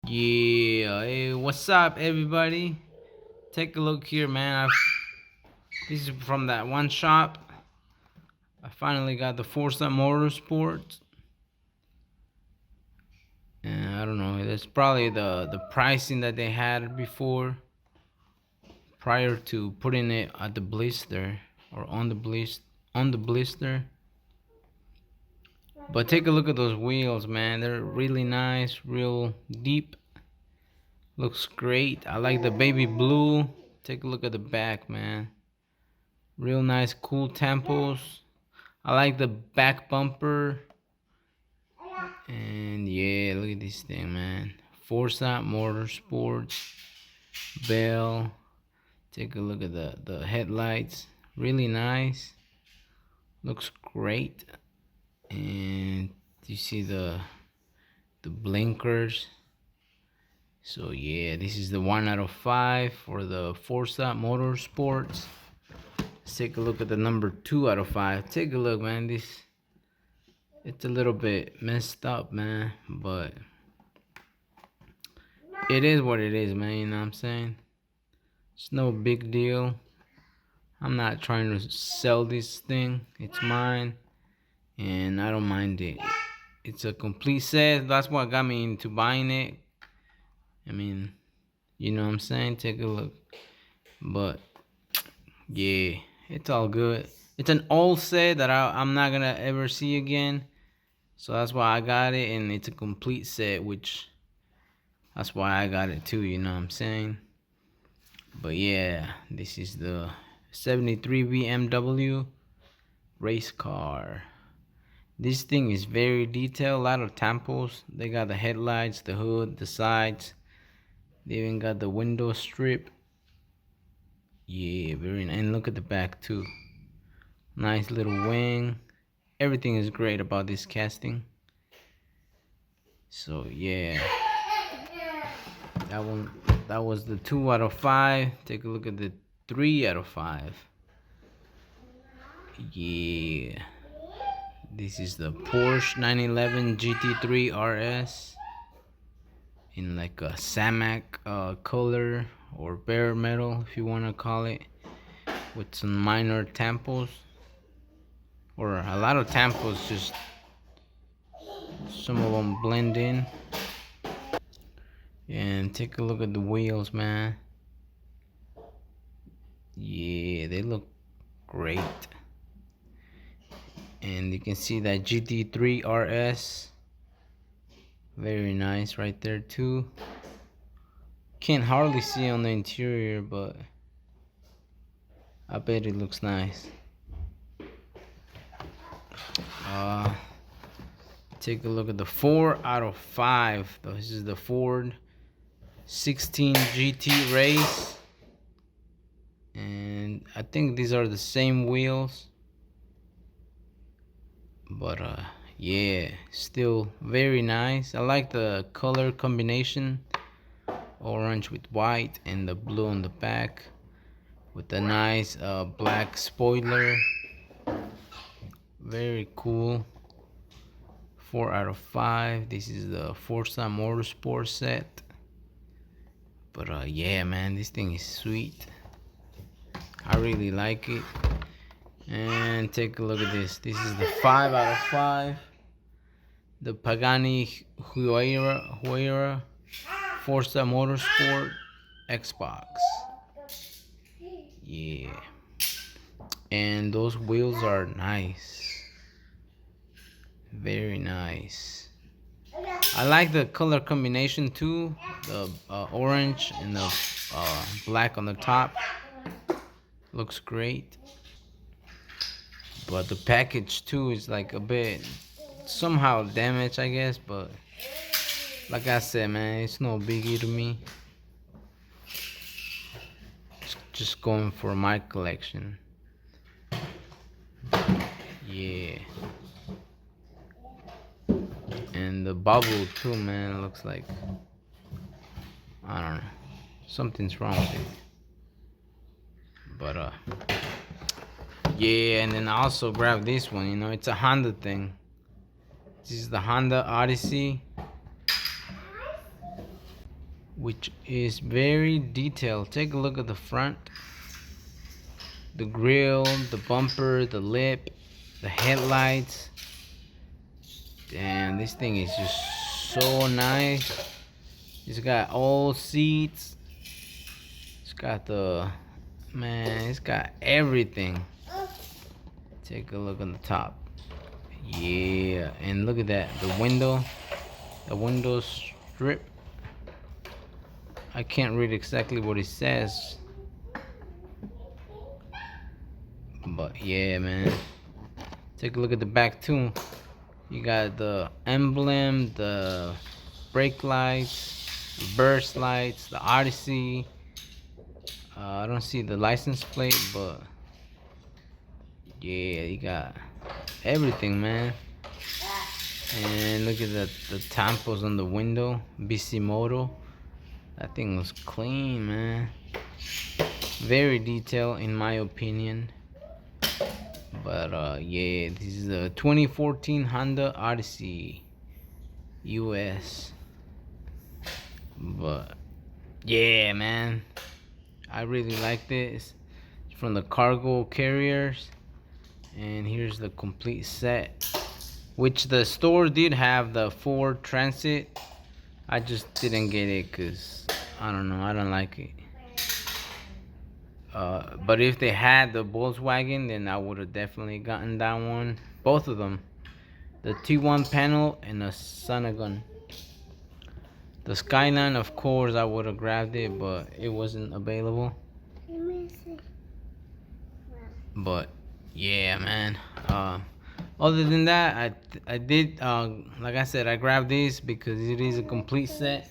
Yeah, hey, what's up, everybody? Take a look here, man. This is from that one shop. I finally got the Forza Motorsport, and I don't know. That's probably the pricing that they had before, prior to putting it at the blister or on the blister. But take a look at those wheels, man. They're really nice, real deep. Looks great. I like the baby blue. Take a look at the back, man. Real nice, cool tempos. I like the back bumper. And yeah, look at this thing, man. Forza Motorsports. Bell. Take a look at the headlights. Really nice. Looks great. And you see the blinkers. So yeah, this is the 1 out of 5 for the Forza Motorsports. Let's take a look at the number 2 out of 5. Take a look, man. It's a little bit messed up, man, but it is what it is, man. You know what I'm saying? It's no big deal. I'm not trying to sell this thing. It's mine, and I don't mind it. It's a complete set. That's what got me into buying it. I mean, you know what I'm saying? Take a look. But yeah, it's all good. It's an old set that I'm not gonna ever see again. So that's why I got it, and it's a complete set, which that's why I got it too, you know what I'm saying? But yeah, this is the 73 BMW race car. This thing is very detailed, a lot of tampos. They got the headlights, the hood, the sides. They even got the window strip. Yeah, very nice. And look at the back too. Nice little wing. Everything is great about this casting. So yeah, that one, that was the 2 out of 5. Take a look at the 3 out of 5. Yeah, this is the Porsche 911 GT3 RS in like a Samac color, or bare metal if you want to call it, with some minor tampos, or a lot of tampos, just some of them blend in. And take a look at the wheels, man. Yeah, they look great. And you can see that GT3 RS, very nice right there too. Can't hardly see on the interior, but I bet it looks nice. Uh, Take a look at the 4 out of 5. This is the Ford 16 GT race, and I think these are the same wheels. But yeah, still very nice. I like the color combination, orange with white and the blue on the back, with the nice black spoiler. Very cool. 4 out of 5. This is the Forza Motorsport set. But yeah, man, this thing is sweet. I really like it. And take a look at this. This is the 5 out of 5. The Pagani Huayra Forza Motorsport Xbox. Yeah. And those wheels are nice. Very nice. I like the color combination too. The orange and the black on the top. Looks great. But the package too is like a bit somehow damaged, I guess. But like I said, man, it's no biggie to me. It's just going for my collection. Yeah. And the bubble too, man, looks like, I don't know, something's wrong with it. But yeah, and then I also grabbed this one. It's a Honda thing. This is the Honda Odyssey. which is very detailed. Take a look at the front, the grill, the bumper, the lip, the headlights. Damn, this thing is just so nice. It's got all seats. It's got the, man, it's got everything. Take a look on the top. Yeah, and look at that, the window strip. I can't read exactly what it says, but yeah, man. Take a look at the back too. You got the emblem, the brake lights, burst lights, the Odyssey. I don't see the license plate, but yeah, you got everything, man. And look at the tampos on the window, Bisimoto. That thing was clean, man. Very detailed in my opinion. But yeah, this is a 2014 Honda Odyssey US. But yeah, man, I really like this. It's from the cargo carriers. And here's the complete set, which the store did have the Ford Transit. I just didn't get it because I don't know, I don't like it. But if they had the Volkswagen, then I would have definitely gotten that one. Both of them, the T1 panel and the Sonagon. The Skyline, of course, I would have grabbed it, but it wasn't available. But yeah, man. Other than that, I did like I said, I grabbed this because it is a complete set,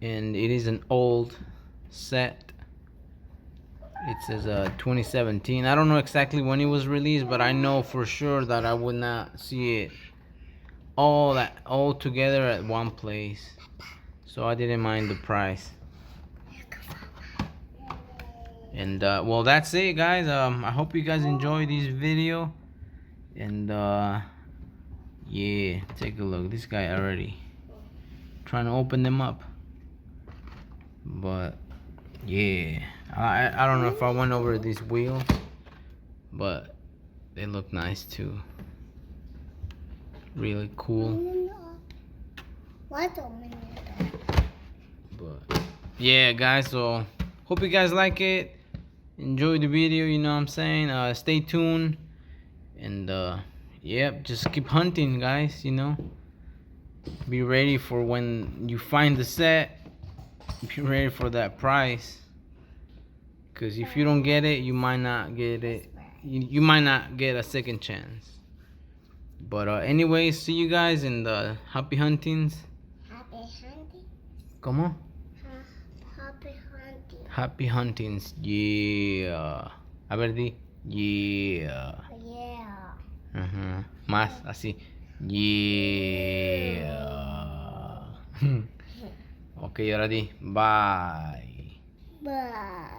and it is an old set. It says 2017. I don't know exactly when it was released, but I know for sure that I would not see it all together at one place, so I didn't mind the price. And well, that's it, guys. I hope you guys enjoy this video. And yeah, take a look. This guy already trying to open them up. But yeah, I don't know if I went over these wheels, but they look nice too. Really cool. But yeah, guys, so hope you guys like it. Enjoy the video, you know what I'm saying? Stay tuned. And yep, just keep hunting, guys, you know. Be ready for when you find the set. Be ready for that price. Because if you don't get it, you might not get it. You might not get a second chance. But anyway, see you guys in the happy huntings. Happy hunting? ¿Cómo? Happy hunting. Happy huntings, yeah. A ver, di. Yeah. Yeah. Más así. Yeah. Ok, ahora di. Bye. Bye.